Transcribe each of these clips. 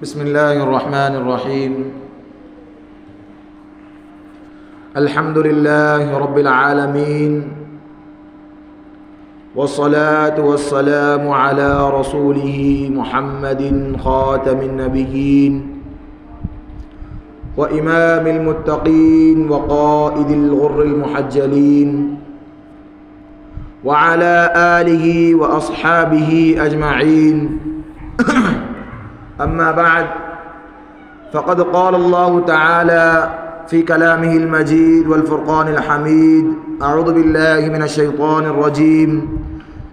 بسم الله الرحمن الرحيم. الحمد لله رب العالمين، والصلاة والسلام على رسوله محمد خاتم النبيين وإمام المتقين وقائد الغر المحجلين وعلى آله وأصحابه أجمعين. أما بعد، فقد قال الله تعالى في كلامه المجيد والفرقان الحميد: أعوذ بالله من الشيطان الرجيم،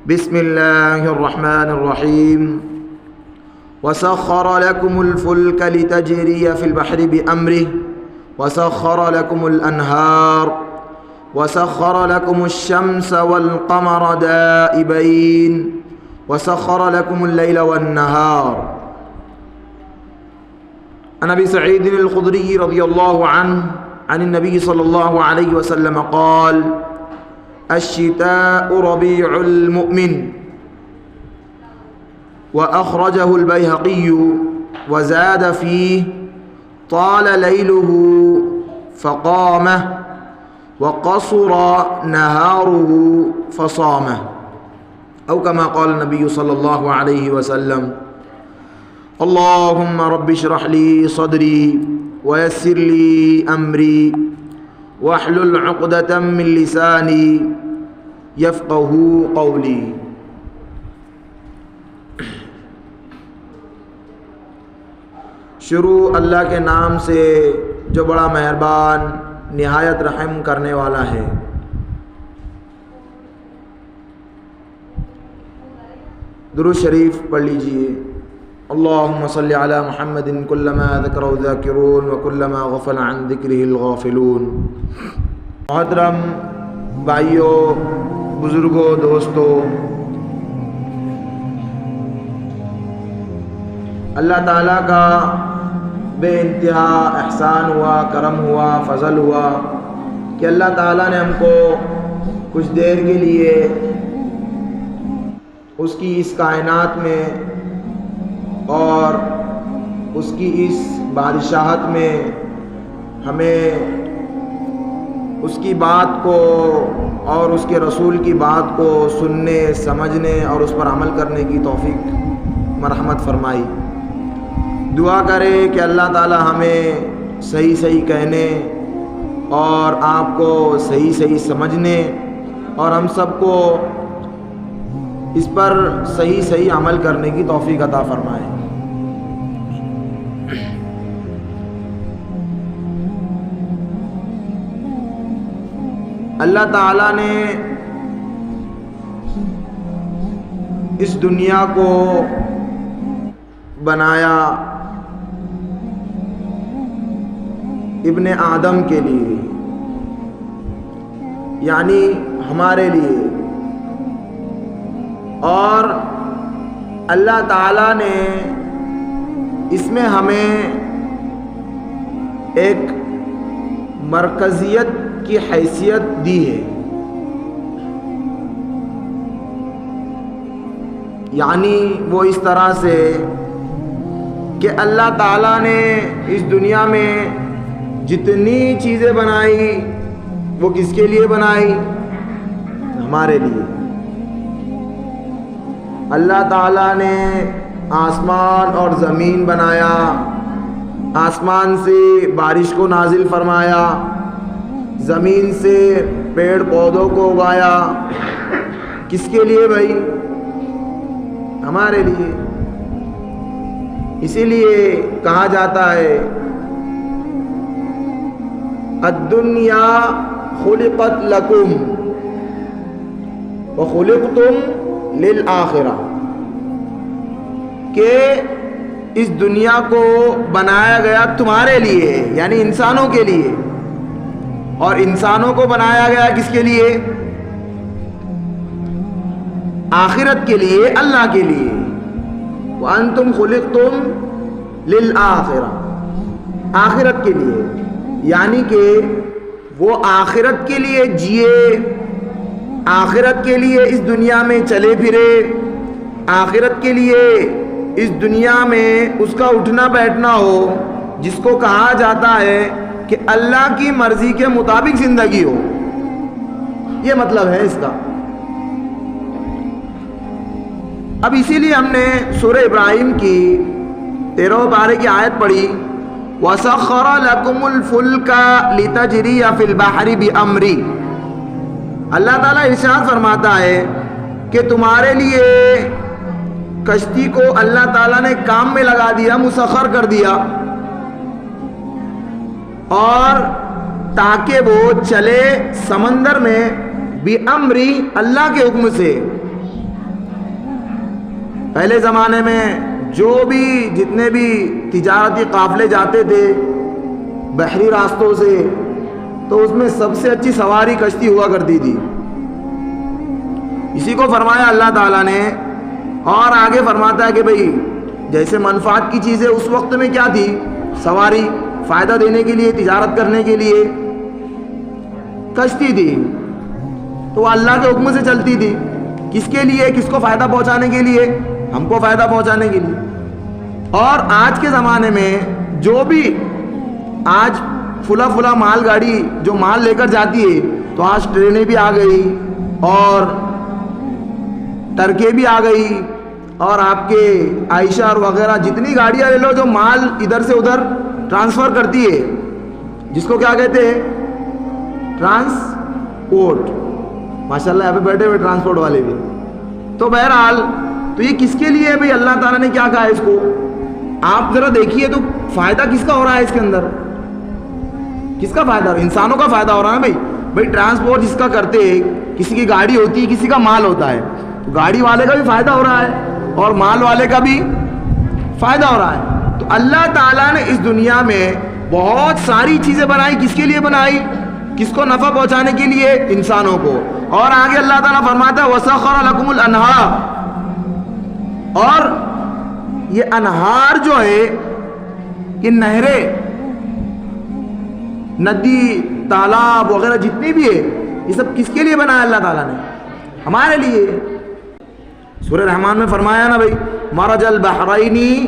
بسم الله الرحمن الرحيم. وسخر لكم الفلك لتجري في البحر بأمره وسخر لكم الأنهار وسخر لكم الشمس والقمر دائبين وسخر لكم الليل والنهار. عن ابي سعيد الخدري رضي الله عنه عن النبي صلى الله عليه وسلم قال: الشتاء ربيع المؤمن. وأخرجه البيهقي وزاد فيه: طال ليله فقامه وقصر نهاره فصامه، أو كما قال النبي صلى الله عليه وسلم: اللهم رب اشرح لي صدري ويسر لي أمري واحلل عقدة من لساني يفقه قولي. شروع اللہ کے نام سے جو بڑا مہربان نہایت رحم کرنے والا ہے۔ درود شریف پڑھ لیجئے۔ اللہم صلی علی محمد کلما ذکرہ الذاکرون وکلما غفل عن ذکرہ الغافلون۔ محترم بھائیوں، بزرگوں، دوستوں، اللہ تعالیٰ کا بے انتہا احسان ہوا، کرم ہوا، فضل ہوا کہ اللہ تعالیٰ نے ہم کو کچھ دیر کے لیے اس کی اس کائنات میں اور اس کی اس بادشاہت میں ہمیں اس کی بات کو اور اس کے رسول کی بات کو سننے، سمجھنے اور اس پر عمل کرنے کی توفیق مرحمت فرمائی۔ دعا کرے کہ اللہ تعالی ہمیں صحیح صحیح کہنے اور آپ کو صحیح صحیح سمجھنے اور ہم سب کو اس پر صحیح صحیح عمل کرنے کی توفیق عطا فرمائے۔ اللہ تعالیٰ نے اس دنیا کو بنایا ابن آدم کے لیے، یعنی ہمارے لیے، اور اللہ تعالیٰ نے اس میں ہمیں ایک مرکزیت کی حیثیت دی ہے، یعنی وہ اس طرح سے کہ اللہ تعالیٰ نے اس دنیا میں جتنی چیزیں بنائی وہ کس کے لیے بنائی؟ ہمارے لیے۔ اللہ تعالیٰ نے آسمان اور زمین بنایا، آسمان سے بارش کو نازل فرمایا، زمین سے پیڑ پودوں کو اگایا، کس کے لیے بھائی؟ ہمارے لیے۔ اسی لیے کہا جاتا ہے الدنیا خلقت لکم وخلقتم للآخرہ، کہ اس دنیا کو بنایا گیا تمہارے لیے، یعنی انسانوں کے لیے، اور انسانوں کو بنایا گیا کس کے لیے؟ آخرت کے لیے، اللہ کے لیے۔ وَأَنْتُمْ خُلِقْتُمْ لِلْآخِرَةِ، آخرت کے لیے، یعنی کہ وہ آخرت کے لیے جیے، آخرت کے لیے اس دنیا میں چلے پھرے، آخرت کے لیے اس دنیا میں اس کا اٹھنا بیٹھنا ہو، جس کو کہا جاتا ہے کہ اللہ کی مرضی کے مطابق زندگی ہو، یہ مطلب ہے اس کا۔ اب اسی لیے ہم نے سورہ ابراہیم کی 13 پارے کی آیت پڑھی، وَسَخَّرَ لَكُمُ الْفُلْكَ لِتَجْرِيَ فِي الْبَحْرِ بِأَمْرِهِ۔ اللہ تعالیٰ ارشاد فرماتا ہے کہ تمہارے لیے کشتی کو اللہ تعالیٰ نے کام میں لگا دیا، مسخر کر دیا، اور تاکہ وہ چلے سمندر میں بِأَمْرِ، اللہ کے حکم سے۔ پہلے زمانے میں جو بھی جتنے بھی تجارتی قافلے جاتے تھے بحری راستوں سے، تو اس میں سب سے اچھی سواری کشتی ہوا کرتی تھی۔ اسی کو فرمایا اللہ تعالیٰ نے، اور آگے فرماتا ہے کہ بھئی جیسے منفعت کی چیزیں اس وقت میں کیا تھی، سواری، فائدہ دینے کے لیے، تجارت کرنے کے لیے کشتی تھی، تو وہ اللہ کے حکم سے چلتی تھی۔ کس کے لیے؟ کس کو فائدہ پہنچانے کے لیے؟ ہم کو فائدہ پہنچانے کے لیے۔ اور آج کے زمانے میں جو بھی آج فلا مال گاڑی جو مال لے کر جاتی ہے، تو آج ٹرینیں بھی آ گئی اور ٹرکیں بھی آ گئی، اور آپ کے عائشہ اور وغیرہ جتنی گاڑیاں لے لو جو مال ادھر سے ادھر ٹرانسفر کرتی ہے، جس کو کیا کہتے ہیں، ٹرانسپورٹ۔ ماشاءاللہ یہاں پہ بیٹھے ہوئے ٹرانسپورٹ والے بھی۔ تو بہرحال تو یہ کس کے لیے ہے بھئی؟ اللہ تعالیٰ نے کیا کہا ہے اس کو؟ آپ ذرا دیکھیے تو فائدہ کس کا ہو رہا ہے اس کے اندر؟ کس کا فائدہ ہو رہا ہے؟ انسانوں کا فائدہ ہو رہا ہے بھئی ٹرانسپورٹ جس کا کرتے ہیں، کسی کی گاڑی ہوتی ہے، کسی کا مال ہوتا ہے، تو گاڑی والے کا بھی فائدہ ہو رہا ہے اور مال والے کا بھی فائدہ ہو رہا ہے۔ تو اللہ تعالیٰ نے اس دنیا میں بہت ساری چیزیں بنائی، کس کے لیے بنائی؟ کس کو نفع پہنچانے کے لیے؟ انسانوں کو۔ اور آگے اللہ تعالیٰ فرماتا ہے وَسَخَّرَ لَكُمُ الْأَنْهَارَ، اور یہ انہار جو ہے، یہ نہریں، ندی، تالاب وغیرہ جتنی بھی ہے، یہ سب کس کے لیے بنایا اللہ تعالیٰ نے؟ ہمارے لیے۔ سورہ رحمان میں فرمایا نا بھائی مرج البحرین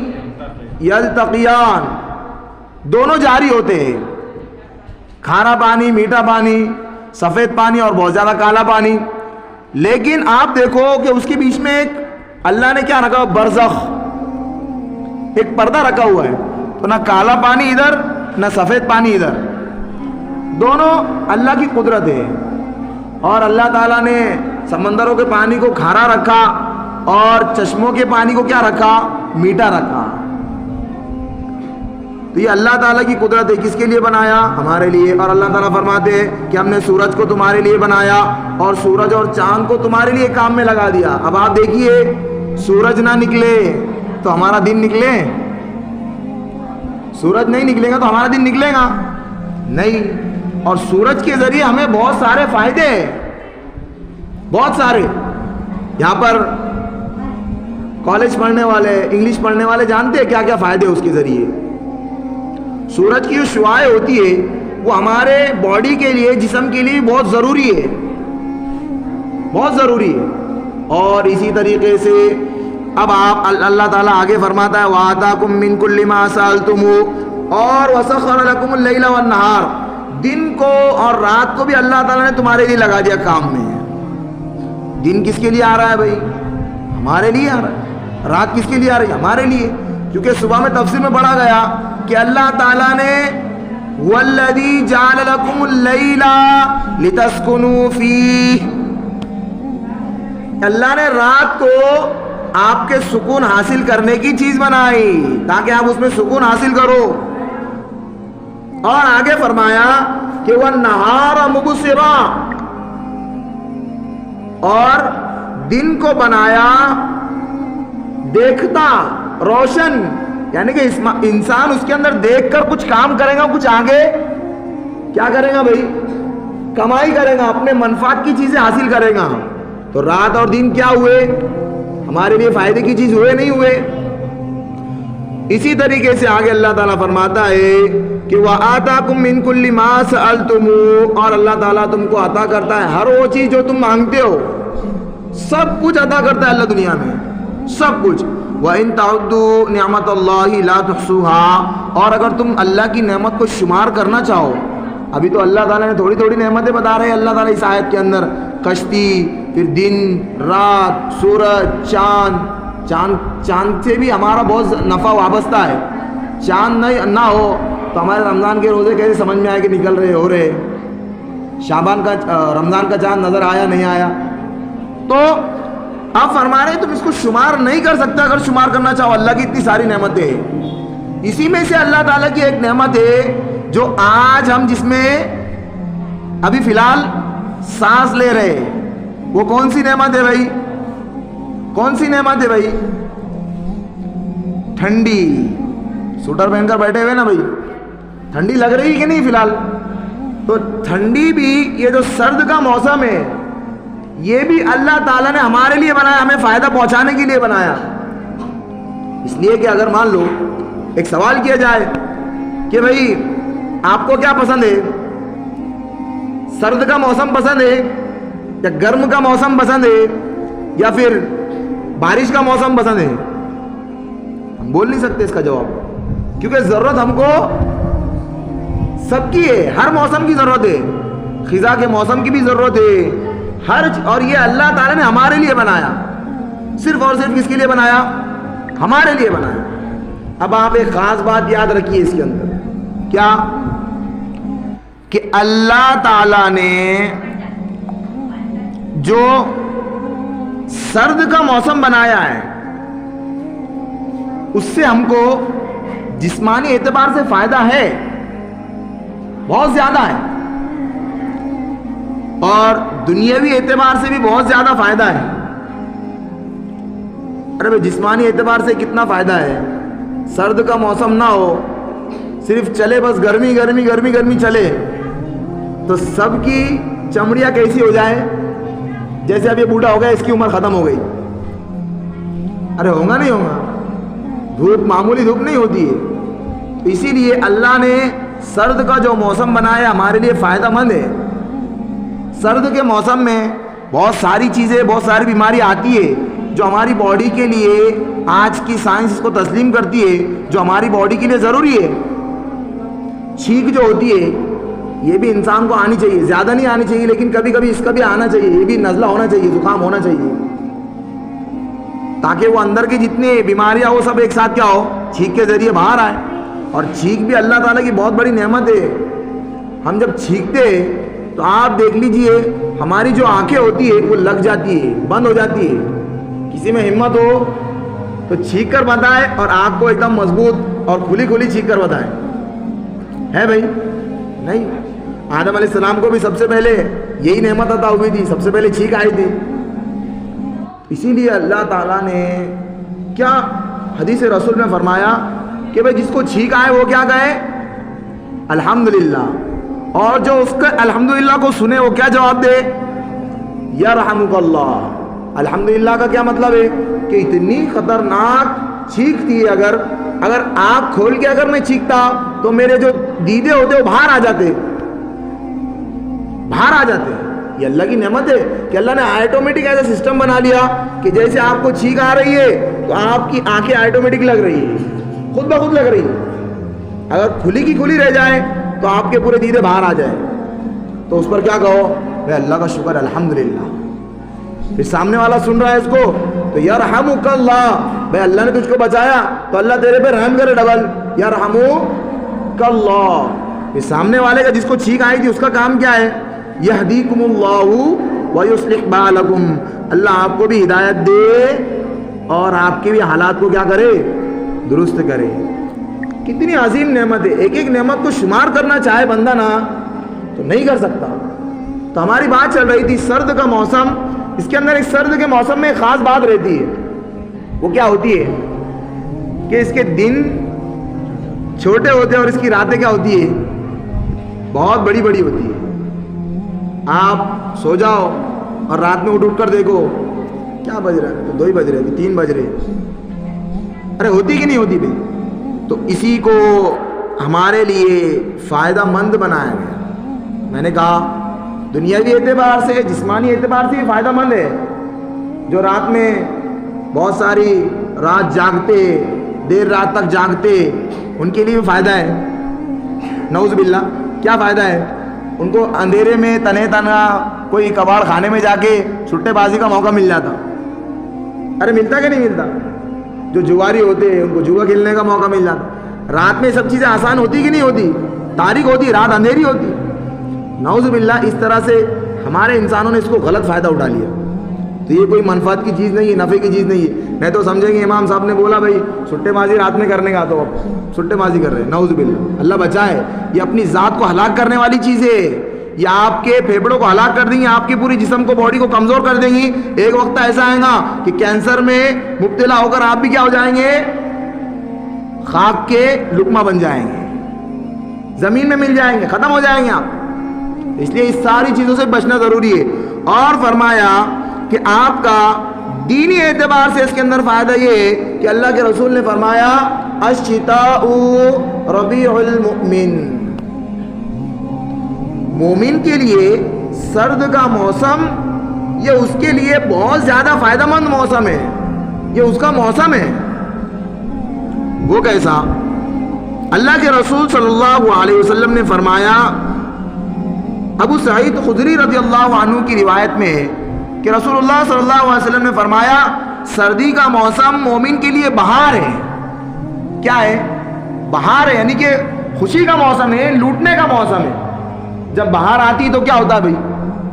یلتقیان، دونوں جاری ہوتے ہیں، کھارا پانی، میٹھا پانی، سفید پانی اور بہت زیادہ کالا پانی۔ لیکن آپ دیکھو کہ اس کے بیچ میں ایک اللہ نے کیا رکھا، برزخ، ایک پردہ رکھا ہوا ہے، تو نہ کالا پانی ادھر نہ سفید پانی ادھر، دونوں اللہ کی قدرت ہے۔ اور اللہ تعالیٰ نے سمندروں کے پانی کو کھارا رکھا اور چشموں کے پانی کو کیا رکھا، میٹھا رکھا۔ تو یہ اللہ تعالیٰ کی قدرت ہے۔ کس کے لیے بنایا؟ ہمارے لیے۔ اور اللہ تعالیٰ فرماتے ہیں کہ ہم نے سورج کو تمہارے لیے بنایا اور سورج اور چاند کو تمہارے لیے کام میں لگا دیا۔ اب آپ دیکھیے سورج نہ نکلے تو ہمارا دن نکلے؟ سورج نہیں نکلے گا تو ہمارا دن نکلے گا نہیں۔ اور سورج کے ذریعے ہمیں بہت سارے فائدے ہیں، بہت سارے۔ یہاں پر کالج پڑھنے والے، انگلش پڑھنے والے جانتے ہیں کیا کیا فائدے اس کے ذریعے۔ سورج کی جو شعاعیں ہوتی ہے وہ ہمارے باڈی کے لیے، جسم کے لیے بہت ضروری ہے، بہت ضروری ہے۔ اور اسی طریقے سے اب آپ اللہ تعالیٰ آگے فرماتا ہے وَآتَاكُم مِّن كُلِّ مَا سَأَلْتُمُوهُ، اور وَسَخَّرَ لَكُمُ اللَّيْلَ وَالنَّهَارَ، دن کو اور رات کو بھی اللہ تعالیٰ نے تمہارے لیے لگا دیا کام میں۔ دن کس کے لیے آ رہا ہے بھائی؟ ہمارے لیے آ رہا ہے۔ رات کس کے لیے آ رہی ہے؟ ہمارے لیے۔ کیونکہ صبح میں تفسیر میں پڑھا گیا کہ اللہ تعالیٰ نے وَالَّذِي جَعَلَ لَكُمُ اللَّيْلَ لِتَسْكُنُوا فِيهِ، اللہ نے رات کو آپ کے سکون حاصل کرنے کی چیز بنائی تاکہ آپ اس میں سکون حاصل کرو۔ اور آگے فرمایا کہ وَالنَّهَارَ مُبْصِرًا، اور دن کو بنایا دیکھتا، روشن، یعنی کہ انسان اس کے اندر دیکھ کر کچھ کام کرے گا، کچھ آگے کیا کرے گا بھائی؟ کمائی کرے گا، اپنے منفعت کی چیزیں حاصل کرے گا۔ تو رات اور دن کیا ہوئے؟ ہمارے لیے فائدے کی چیز ہوئے نہیں ہوئے؟ اسی طریقے سے آگے اللہ تعالیٰ فرماتا ہے کہ وَآتَاكُم مِّن كُلِّ مَا سَأَلْتُمُوهُ، اور اللہ تعالیٰ تم کو عطا کرتا ہے ہر وہ چیز جو تم مانگتے ہو، سب کچھ عطا کرتا ہے اللہ دنیا میں، سب کچھ۔ وَإِن تَعُدُّوا نِعْمَتَ اللَّهِ لَا تُحْصُوهَا، اور اگر تم اللہ کی نعمت کو شمار کرنا چاہو، ابھی تو اللہ تعالیٰ نے تھوڑی تھوڑی نعمتیں بتا رہے ہیں اللہ تعالیٰ اس آیت کے اندر، کشتی، پھر دن رات، سورج، چاند سے بھی ہمارا بہت نفع وابستہ ہے. چاند نہ ہو تو ہمارے رمضان کے روزے کیسے سمجھ میں آئے کہ نکل رہے ہو رہے، رمضان کا چاند نظر آیا نہیں آیا. تو آپ فرما رہے ہیں تم اس کو شمار نہیں کر سکتا اگر شمار کرنا چاہو. اللہ کی اتنی ساری نعمتیں ہیں، اسی میں سے اللہ تعالیٰ کی ایک نعمت ہے جو آج ہم جس میں ابھی فی الحال سانس لے رہے، وہ کون سی نعمت ہے بھائی؟ کون سی نعمت ہے بھائی؟ ٹھنڈی. سوٹر پہن کر بیٹھے ہوئے نا بھائی، ٹھنڈی لگ رہی کہ نہیں فی الحال؟ تو ٹھنڈی بھی، یہ جو سرد کا موسم ہے، یہ بھی اللہ تعالیٰ نے ہمارے لیے بنایا، ہمیں فائدہ پہنچانے کے لیے بنایا. اس لیے کہ اگر مان لو ایک سوال کیا جائے کہ بھائی آپ کو کیا پسند ہے، سرد کا موسم پسند ہے یا گرم کا موسم پسند ہے یا پھر بارش کا موسم پسند ہے؟ ہم بول نہیں سکتے اس کا جواب، کیونکہ ضرورت ہم کو سب کی ہے، ہر موسم کی ضرورت ہے، خزاں کے موسم کی بھی ضرورت ہے، اور یہ اللہ تعالیٰ نے ہمارے لیے بنایا، صرف اور صرف کس کے لیے بنایا؟ ہمارے لیے بنایا. اب آپ ایک خاص بات یاد رکھیے اس کے اندر، کیا کہ اللہ تعالیٰ نے جو سرد کا موسم بنایا ہے اس سے ہم کو جسمانی اعتبار سے فائدہ ہے، بہت زیادہ ہے، اور دنیاوی اعتبار سے بھی بہت زیادہ فائدہ ہے. ارے بھائی جسمانی اعتبار سے کتنا فائدہ ہے؟ سرد کا موسم نہ ہو، صرف چلے بس گرمی گرمی گرمی گرمی چلے، تو سب کی چمڑیاں کیسی ہو جائے؟ جیسے اب یہ بوڑھا ہو گیا، اس کی عمر ختم ہو گئی. ارے ہوگا نہیں ہوگا؟ دھوپ معمولی دھوپ نہیں ہوتی ہے. اسی لیے اللہ نے سرد کا جو موسم بنایا ہمارے لیے فائدہ مند ہے. سرد کے موسم میں بہت ساری چیزیں، بہت ساری بیماری آتی ہے جو ہماری باڈی کے لیے، آج کی سائنس اس کو تسلیم کرتی ہے، جو ہماری باڈی کے لیے ضروری ہے. چھینک جو ہوتی ہے یہ بھی انسان کو آنی چاہیے، زیادہ نہیں آنی چاہیے لیکن کبھی کبھی اس کا بھی آنا چاہیے، یہ بھی نزلہ ہونا چاہیے، زکام ہونا چاہیے، تاکہ وہ اندر کی جتنی بیماریاں وہ سب ایک ساتھ کیا ہو، چھینک کے ذریعے باہر آئے. اور چھینک بھی اللہ تعالیٰ کی بہت بڑی نعمت ہے. ہم جب چھینکتے تو آپ دیکھ لیجئے ہماری جو آنکھیں ہوتی ہے وہ لگ جاتی ہے، بند ہو جاتی ہے. کسی میں ہمت ہو تو چھینک کر بتائے اور آنکھ کو ایک دم مضبوط اور کھلی کھلی چھینک کر بتائے. ہے بھائی؟ نہیں. آدم علیہ السلام کو بھی سب سے پہلے یہی نعمت عطا ہوئی تھی، سب سے پہلے چھینک آئی تھی. اسی لیے اللہ تعالیٰ نے کیا حدیث رسول میں فرمایا کہ بھائی جس کو چھینک آئے وہ کیا کہے؟ الحمدللہ. اور جو اس کے الحمدللہ کو سنے وہ کیا جواب دے؟ یرحمک اللہ. الحمدللہ کا کیا مطلب ہے؟ کہ اتنی خطرناک چھینک تھی، اگر آنکھ کھول کے اگر میں چھینکتا تو میرے جو دیدے ہوتے وہ باہر آ جاتے. یہ اللہ کی نعمت ہے کہ اللہ نے آٹومیٹک ایسا سسٹم بنا لیا کہ جیسے آپ کو چھینک آ رہی ہے تو آپ کی آنکھیں آٹومیٹک لگ رہی ہے، خود بخود لگ رہی ہے. اگر کھلی کی کھلی رہ جائے تو آپ کے پورے دیدے باہر آ جائیں تو اس پر کیا کہو؟ بھائی اللہ کا شکر الحمدللہ. پھر سامنے والا سن رہا ہے اس کو تو یرحمک اللہ، بھائی اللہ نے تجھ کو بچایا تو اللہ تیرے پہ رحم کرے ڈبل، یرحمک اللہ. پھر سامنے والے کا جس کو چھینک آئی تھی اس کا کام کیا ہے؟ یہدیکم اللہ ویصلح بالکم. اللہ آپ کو بھی ہدایت دے اور آپ کے بھی حالات کو کیا کرے؟ درست کرے. کتنی عظیم نعمت ہے. ایک ایک نعمت کو شمار کرنا چاہے بندہ نا تو نہیں کر سکتا. تو ہماری بات چل رہی تھی سرد کا موسم. اس کے اندر ایک سرد کے موسم میں ایک خاص بات رہتی ہے. وہ کیا ہوتی ہے کہ اس کے دن چھوٹے ہوتے ہیں اور اس کی راتیں کیا ہوتی ہے؟ بہت بڑی بڑی ہوتی ہے. آپ سو جاؤ اور رات میں اٹھ کر دیکھو کیا بج رہا ہے، 2 ہی بج رہے ہیں، 3 بج رہے. ارے ہوتی کہ نہیں ہوتی بھائی؟ تو اسی کو ہمارے لیے فائدہ مند بنایا گیا. میں نے کہا دنیاوی اعتبار سے، جسمانی اعتبار سے بھی فائدہ مند ہے. جو رات میں بہت ساری رات جاگتے، دیر رات تک جاگتے، ان کے لیے بھی فائدہ ہے؟ نعوذ باللہ، کیا فائدہ ہے ان کو؟ اندھیرے میں تنہا تنہا کوئی کباڑ خانے میں جا کے چھٹے بازی کا موقع مل جاتا، ارے ملتا کہ نہیں ملتا؟ جو جواری ہوتے ہیں ان کو جوا کھیلنے کا موقع مل جاتا۔ رات میں سب چیزیں آسان ہوتی کہ نہیں ہوتی؟ تاریک ہوتی، رات اندھیری ہوتی۔ نعوذ باللہ، اس طرح سے ہمارے انسانوں نے اس کو غلط فائدہ اٹھا لیا۔ تو یہ کوئی منفعت کی چیز نہیں ہے، نفع کی چیز نہیں ہے۔ نہیں تو سمجھیں گے امام صاحب نے بولا بھائی سٹے بازی رات میں کرنے کا، تو سٹے بازی کر رہے ہیں، نعوذ باللہ، اللہ بچائے۔ یہ اپنی ذات کو ہلاک کرنے والی چیز ہے، یہ آپ کے پھیپھڑوں کو ہلاک کر دیں گی، آپ کی پوری جسم کو، باڈی کو کمزور کر دیں گی۔ ایک وقت ایسا آئے گا کہ کینسر میں مبتلا ہو کر آپ بھی کیا ہو جائیں گے؟ خاک کے لقمہ بن جائیں گے، زمین میں مل جائیں گے، ختم ہو جائیں گے آپ۔ اس لیے اس ساری چیزوں سے بچنا ضروری ہے۔ اور فرمایا کہ آپ کا دینی اعتبار سے اس کے اندر فائدہ یہ ہے کہ اللہ کے رسول نے فرمایا الشتاء ربیع المؤمن، مومن کے لیے سرد کا موسم یہ اس کے لیے بہت زیادہ فائدہ مند موسم ہے، یہ اس کا موسم ہے۔ وہ کیسا؟ اللہ کے رسول صلی اللہ علیہ وسلم نے فرمایا، ابو سعید خدری رضی اللہ عنہ کی روایت میں ہے کہ رسول اللہ صلی اللہ علیہ وسلم نے فرمایا سردی کا موسم مومن کے لیے بہار ہے۔ کیا ہے؟ بہار ہے، یعنی کہ خوشی کا موسم ہے، لوٹنے کا موسم ہے۔ جب بہار آتی تو کیا ہوتا ہے بھائی؟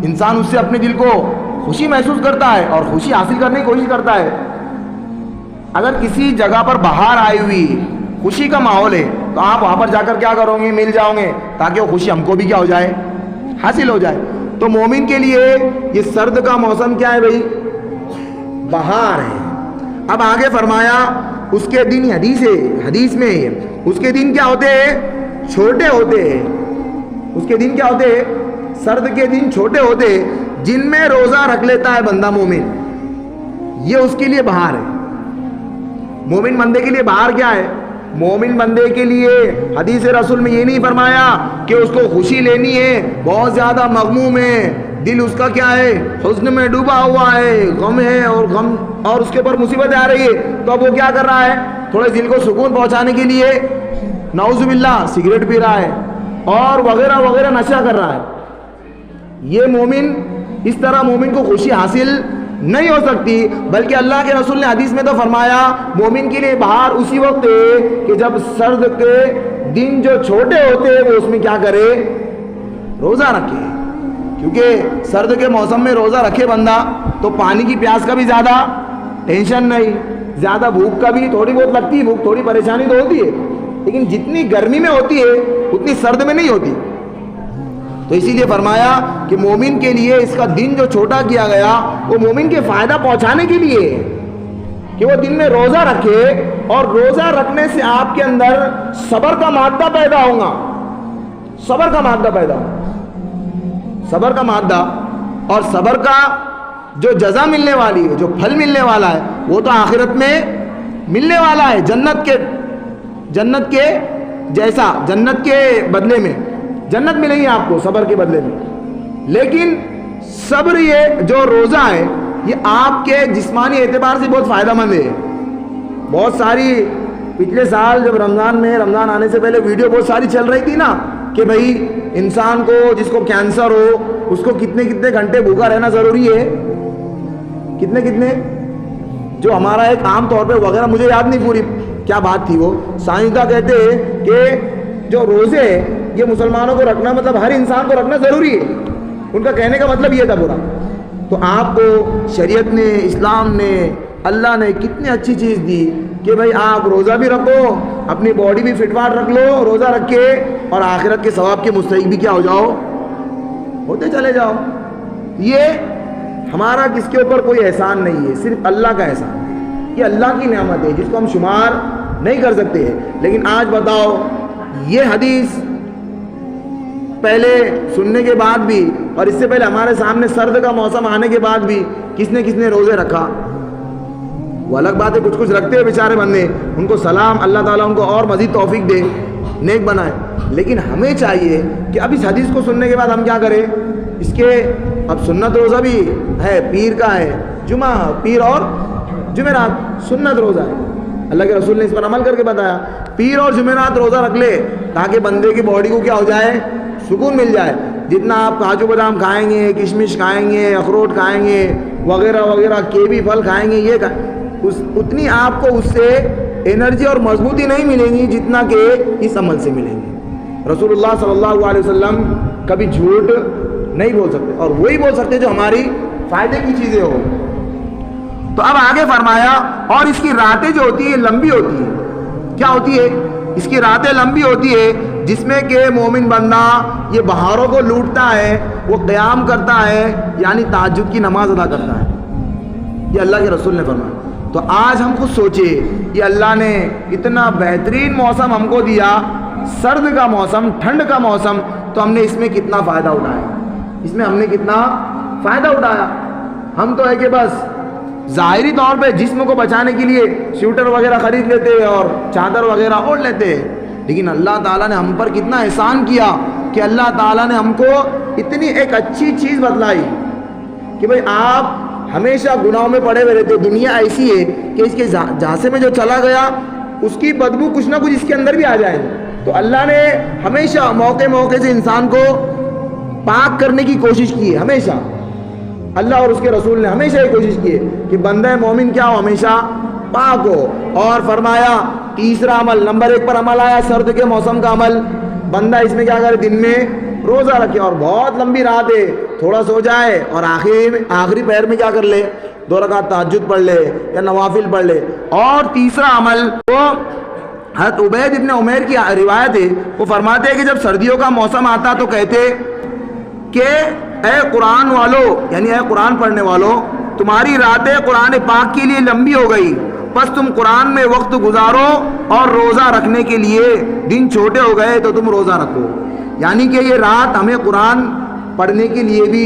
انسان اس سے اپنے دل کو خوشی محسوس کرتا ہے اور خوشی حاصل کرنے کی کوشش کرتا ہے۔ اگر کسی جگہ پر بہار آئی ہوئی، خوشی کا ماحول ہے، تو آپ وہاں پر جا کر کیا کرو گے؟ مل جاؤ گے تاکہ وہ خوشی ہم کو بھی کیا ہو جائے؟ حاصل ہو جائے۔ تو مومن کے لیے یہ سرد کا موسم کیا ہے بھائی؟ بہار ہے۔ اب آگے فرمایا اس کے دن، حدیث میں اس کے دن کیا ہوتے ہیں؟ چھوٹے ہوتے ہیں۔ اس کے دن کیا ہوتے ہیں؟ سرد کے دن چھوٹے ہوتے ہیں، جن میں روزہ رکھ لیتا ہے بندہ مومن، یہ اس کے لیے بہار ہے۔ مومن بندے کے لیے بہار کیا ہے؟ مومن بندے کے لیے حدیث رسول میں یہ نہیں فرمایا کہ اس کو خوشی لینی ہے، بہت زیادہ مغموم ہے، دل اس کا کیا ہے؟ حزن میں ڈوبا ہوا ہے، غم ہے، اور اس کے اوپر مصیبتیں آ رہی ہے، تو اب وہ کیا کر رہا ہے؟ تھوڑے دل کو سکون پہنچانے کے لیے نعوذ باللہ سگریٹ پی رہا ہے اور وغیرہ وغیرہ نشہ کر رہا ہے۔ یہ مومن، اس طرح مومن کو خوشی حاصل نہیں ہو سکتی، بلکہ اللہ کے رسول نے حدیث میں تو فرمایا مومن کے لیے بہار اسی وقت ہے کہ جب سرد کے دن جو چھوٹے ہوتے ہیں وہ اس میں کیا کرے؟ روزہ رکھے۔ کیونکہ سرد کے موسم میں روزہ رکھے بندہ تو پانی کی پیاس کا بھی زیادہ ٹینشن نہیں، زیادہ بھوک کا بھی تھوڑی بہت لگتی ہے، بھوک تھوڑی پریشانی تو ہوتی ہے، لیکن جتنی گرمی میں ہوتی ہے اتنی سرد میں نہیں ہوتی۔ تو اسی لیے فرمایا کہ مومن کے لیے اس کا دن جو چھوٹا کیا گیا وہ مومن کے فائدہ پہنچانے کے لیے کہ وہ دن میں روزہ رکھے، اور روزہ رکھنے سے آپ کے اندر صبر کا مادہ پیدا ہوگا، صبر کا مادہ پیدا ہوگا، صبر کا مادہ، اور صبر کا جو جزا ملنے والی ہے، جو پھل ملنے والا ہے، وہ تو آخرت میں ملنے والا ہے، جنت کے جیسا، جنت کے بدلے میں جنت ملے گی آپ کو صبر کے بدلے میں۔ لیکن صبر، یہ جو روزہ ہے، یہ آپ کے جسمانی اعتبار سے بہت فائدہ مند ہے۔ بہت ساری پچھلے سال جب رمضان آنے سے پہلے ویڈیو بہت ساری چل رہی تھی نا کہ بھائی انسان کو جس کو کینسر ہو اس کو کتنے گھنٹے بھوکا رہنا ضروری ہے، کتنے جو ہمارا ایک عام طور پہ وغیرہ، مجھے یاد نہیں پوری کیا بات تھی، وہ سائنسداں کہتے ہیں کہ جو روزے یہ مسلمانوں کو رکھنا، مطلب ہر انسان کو رکھنا ضروری ہے، ان کا کہنے کا مطلب یہ تھا پورا۔ تو آپ کو شریعت نے، اسلام نے، اللہ نے کتنی اچھی چیز دی کہ بھائی آپ روزہ بھی رکھو، اپنی باڈی بھی فٹ فاٹ رکھ لو روزہ رکھ کے، اور آخرت کے ثواب کے مستحق بھی کیا ہو جاؤ، ہوتے چلے جاؤ۔ یہ ہمارا کس کے اوپر کوئی احسان نہیں ہے، صرف اللہ کا احسان ہے، یہ اللہ کی نعمت ہے جس کو ہم شمار نہیں کر سکتے۔ لیکن آج بتاؤ، یہ حدیث پہلے سننے کے بعد بھی، اور اس سے پہلے ہمارے سامنے سرد کا موسم آنے کے بعد بھی کس نے روزے رکھا؟ وہ الگ بات ہے، کچھ رکھتے ہیں بیچارے بندے، ان کو سلام، اللہ تعالیٰ ان کو اور مزید توفیق دے، نیک بنائے۔ لیکن ہمیں چاہیے کہ اب اس حدیث کو سننے کے بعد ہم کیا کریں؟ اس کے اب سنت روزہ بھی ہے، پیر کا ہے، جمعہ، پیر اور جمعرات سنت روزہ ہے، اللہ کے رسول نے اس پر عمل کر کے بتایا. پیر اور جمعرات روزہ رکھ لے تاکہ بندے کی باڈی کو کیا ہو جائے، سکون مل جائے. جتنا آپ کاجو بادام کھائیں گے، کشمش کھائیں گے، اخروٹ کھائیں گے وغیرہ وغیرہ، کیوی پھل کھائیں گے، یہ اتنی آپ کو اس سے انرجی اور مضبوطی نہیں ملے گی جتنا کہ اس عمل سے ملیں گی. رسول اللہ صلی اللہ علیہ وسلم کبھی جھوٹ نہیں بول سکتے، اور وہی بول سکتے جو ہماری فائدے کی چیزیں ہو. تو اب آگے فرمایا اور اس کی راتیں جو ہوتی ہیں لمبی ہوتی ہیں. کیا ہوتی ہے؟ اس کی راتیں لمبی ہوتی ہے جس میں کہ مومن بندہ یہ بہاروں کو لوٹتا ہے، وہ قیام کرتا ہے، یعنی تہجد کی نماز ادا کرتا ہے. یہ اللہ کے رسول نے فرمایا. تو آج ہم خود سوچے یہ اللہ نے اتنا بہترین موسم ہم کو دیا، سرد کا موسم، ٹھنڈ کا موسم، تو ہم نے اس میں کتنا فائدہ اٹھایا، اس میں ہم نے کتنا فائدہ اٹھایا. ہم تو ہے کہ بس ظاہری طور پہ جسم کو بچانے کے لیے سویٹر وغیرہ خرید لیتے اور چادر وغیرہ اوڑھ لیتے، لیکن اللہ تعالیٰ نے ہم پر کتنا احسان کیا کہ اللہ تعالیٰ نے ہم کو اتنی ایک اچھی چیز بتلائی کہ بھئی آپ ہمیشہ گناہوں میں پڑے ہوئے رہتے. دنیا ایسی ہے کہ اس کے جھانسے میں جو چلا گیا اس کی بدبو کچھ نہ کچھ اس کے اندر بھی آ جائے. تو اللہ نے ہمیشہ موقع موقع سے انسان کو پاک کرنے کی کوشش کی ہے. ہمیشہ اللہ اور اس کے رسول نے ہمیشہ یہ کوشش کی ہے کہ بندہ مومن کیا ہو، ہمیشہ پاک ہو. اور فرمایا تیسرا عمل، نمبر 1 پر عمل آیا سرد کے موسم کا عمل. بندہ اس میں کیا کرے، دن میں روزہ رکھے، اور بہت لمبی رات ہے، تھوڑا سو جائے اور آخری پہر میں کیا کر لے، 2 رکعت تہجد پڑھ لے یا نوافل پڑھ لے. اور تیسرا عمل وہ حضرت عبید ابن عمیر کی روایت ہے، وہ فرماتے ہیں کہ جب سردیوں کا موسم آتا تو کہتے کہ اے قرآن والو، یعنی اے قرآن پڑھنے والو، تمہاری راتیں قرآن پاک کے لیے لمبی ہو گئی، بس تم قرآن میں وقت گزارو اور روزہ رکھنے کے لیے دن چھوٹے ہو گئے تو تم روزہ رکھو. یعنی کہ یہ رات ہمیں قرآن پڑھنے کے لیے بھی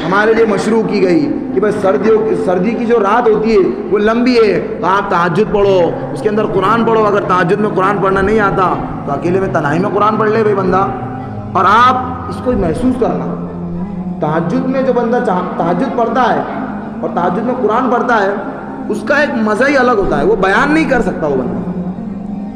ہمارے لیے مشروع کی گئی کہ بس سردی کی جو رات ہوتی ہے وہ لمبی ہے، تو آپ تہجد پڑھو، اس کے اندر قرآن پڑھو. اگر تہجد میں قرآن پڑھنا نہیں آتا تو اکیلے میں تنہائی میں قرآن پڑھ لے بھائی بندہ. اور آپ اس کو محسوس کرنا، تہجد میں جو بندہ تہجد پڑھتا ہے اور تہجد میں قرآن پڑھتا ہے اس کا ایک مزہ ہی الگ ہوتا ہے، وہ بیان نہیں کر سکتا وہ بندہ.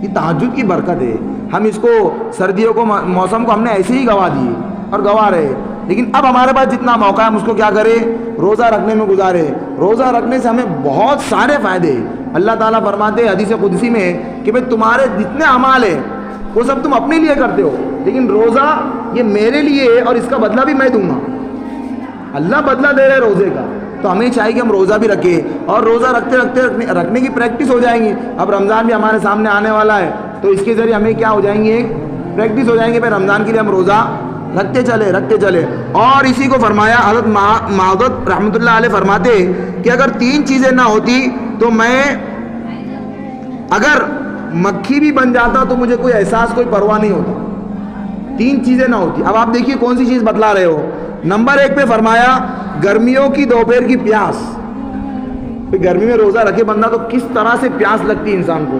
یہ تہجد کی برکت ہے. ہم اس کو سردیوں کو موسم کو ہم نے ایسے ہی گوا دیے اور گوا رہے، لیکن اب ہمارے پاس جتنا موقع ہے ہم اس کو کیا کریں، روزہ رکھنے میں گزارے. روزہ رکھنے سے ہمیں بہت سارے فائدے ہیں. اللہ تعالیٰ فرماتے ہیں حدیث قدسی میں کہ بھئی تمہارے جتنے اعمال ہیں وہ سب تم اپنے لیے کرتے ہو، لیکن روزہ یہ میرے لیے ہے اور اس کا بدلہ بھی میں دوں گا. اللہ بدلہ دے رہے روزے کا. تو ہمیں چاہیے کہ ہم روزہ بھی رکھیں، اور روزہ رکھنے کی پریکٹس ہو جائیں گی. اب رمضان بھی ہمارے سامنے آنے والا ہے تو اس کے ذریعے ہمیں کیا ہو جائیں گے، پریکٹس ہو جائیں گے. پھر رمضان کے لیے ہم روزہ رکھتے چلے. اور اسی کو فرمایا حضرت معدود رحمۃ اللہ علیہ فرماتے کہ اگر 3 چیزیں نہ ہوتی تو میں اگر مکھی بھی بن جاتا تو مجھے کوئی احساس، کوئی پرواہ نہیں ہوتا. 3 چیزیں نہ ہوتی. اب آپ دیکھیے کون سی چیز بتلا رہے ہو. نمبر 1 پہ فرمایا گرمیوں کی دوپہر کی پیاس. گرمی میں روزہ رکھے بندہ تو کس طرح سے پیاس لگتی ہے انسان کو.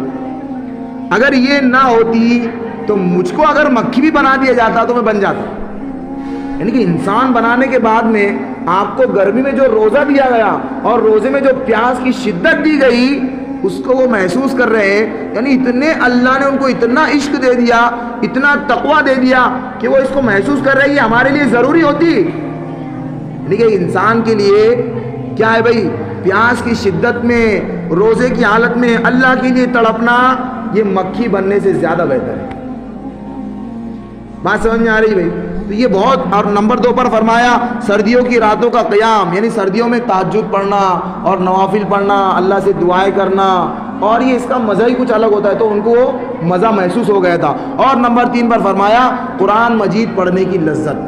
اگر یہ نہ ہوتی تو مجھ کو اگر مکھی بھی بنا دیا جاتا تو میں بن جاتا. یعنی کہ انسان بنانے کے بعد میں آپ کو گرمی میں جو روزہ دیا گیا اور روزے میں جو پیاس کی شدت دی گئی اس کو وہ محسوس کر رہے ہیں. یعنی اتنے اللہ نے ان کو اتنا عشق دے دیا، اتنا تقویٰ دے دیا کہ وہ اس کو محسوس کر رہے ہیں. یہ ہمارے لیے ضروری ہوتی. یعنی کہ انسان کے لیے کیا ہے بھائی، پیاس کی شدت میں روزے کی حالت میں اللہ کے لیے تڑپنا یہ مکھی بننے سے زیادہ بہتر ہے. بات سمجھ میں آ رہی بھائی؟ تو یہ بہت. اور نمبر 2 پر فرمایا سردیوں کی راتوں کا قیام، یعنی سردیوں میں تہجد پڑھنا اور نوافل پڑھنا، اللہ سے دعائیں کرنا، اور یہ اس کا مزہ ہی کچھ الگ ہوتا ہے. تو ان کو مزہ محسوس ہو گیا تھا. اور نمبر 3 پر فرمایا قرآن مجید پڑھنے کی لذت.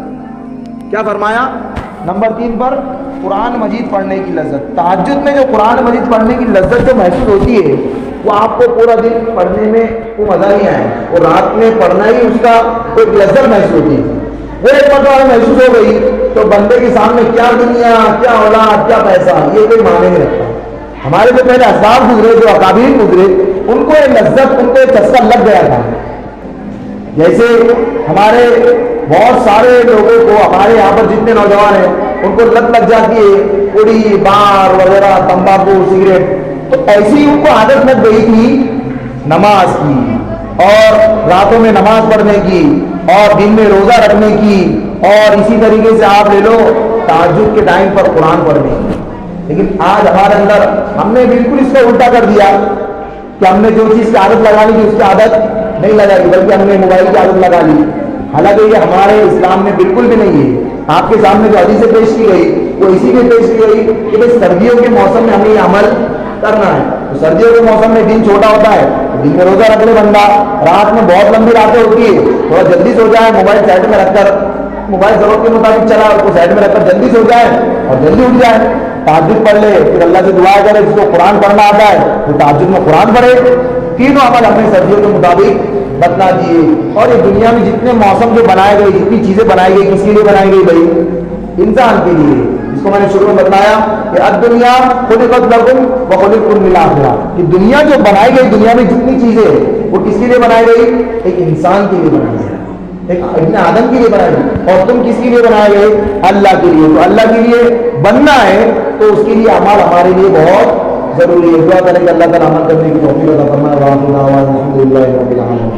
کیا فرمایا؟ نمبر 3 پر قرآن مجید پڑھنے کی لذت. تہجد میں جو قرآن مجید پڑھنے کی لذت جو محسوس ہوتی ہے وہ آپ کو پورا دن پڑھنے میں وہ مزہ نہیں آئے، اور رات میں پڑھنا ہی اس کا ایک لذت محسوس ہوتی ہے. وہ ایک مرتبہ محسوس ہو گئی تو بندے کے سامنے کیا دنیا، کیا اولاد، کیا پیسہ، یہ کوئی معنی نہیں رکھتا. ہمارے جو پہلے اسلاف گزرے، جو اکابر گزرے، ان کو یہ لذت، ان کو یہ چسکا لگ گیا تھا. جیسے ہمارے بہت سارے لوگوں کو، ہمارے یہاں پر جتنے نوجوان ہیں ان کو لت لگ جاتی ہے پوڑی، بار وغیرہ، تمباکو، سگریٹ. تو ایسی ان کو عادت لگ گئی تھی نماز کی، اور راتوں میں نماز پڑھنے کی، اور دن میں روزہ رکھنے کی، اور اسی طریقے سے آپ لے لو تہجد کے ٹائم پر قرآن پڑھنے کی۔ لیکن آج ہمارے اندر ہم نے بالکل اس کو الٹا کر دیا کہ ہم نے جو چیز کی عادت لگانی تھی اس کی عادت نہیں لگائی، بلکہ ہم نے موبائل کی عادت لگا لی۔ حالانکہ یہ ہمارے اسلام میں بالکل بھی نہیں ہے۔ آپ کے سامنے جو حدیث پیش کی گئی وہ اسی میں پیش کی گئی کہ بھائی سردیوں کے موسم میں ہمیں یہ عمل کرنا ہے۔ تو سردیوں کے موسم میں دن چھوٹا ہوتا ہے، دن میں روزہ رکھ لے بندہ، رات میں بہت لمبی راتیں ہوتی ہے، تھوڑا جلدی سو جائے، موبائل سائڈ میں رکھ کر، موبائل ضرورت کے مطابق چلا اس کو سائڈ میں رکھ کر جلدی سو جائے اور جلدی اٹھ جائے، تہجد پڑھ لے، پھر اللہ سے دعا کرے، جس کو قرآن پڑھنا آتا ہے وہ تہجد میں قرآن پڑھے۔ تینوں عمل ہم نے سردیوں کے مطابق بتلا دیے۔ اور یہ دنیا میں جتنے موسم جو بنائے گئے، جتنی چیزیں بنائی گئی، کس کے لیے بنائی گئی بھائی؟ انسان کے لیے۔ جس کو میں نے شروع میں بتایا کہ الدنیا خلقت لکم وخلقتم للآخرہ، کہ دنیا جو بنائی گئی، دنیا میں جتنی چیزیں وہ کس کے لیے بنائی گئی؟ ایک انسان کے لیے بنائی گئی، ایک ابن آدم کے لیے بنائی گئی۔ اور تم کس کے لیے بنائے گئے؟ اللہ کے لیے۔ تو اللہ کے لیے بننا ہے تو اس کے لیے اعمال ہمارے لیے بہت ضروری ہے۔ دعا کریں کہ اللہ تعالیٰ عمل کرنے کی توفیق عطا فرمائے۔ الحمد للہ رب العالمین۔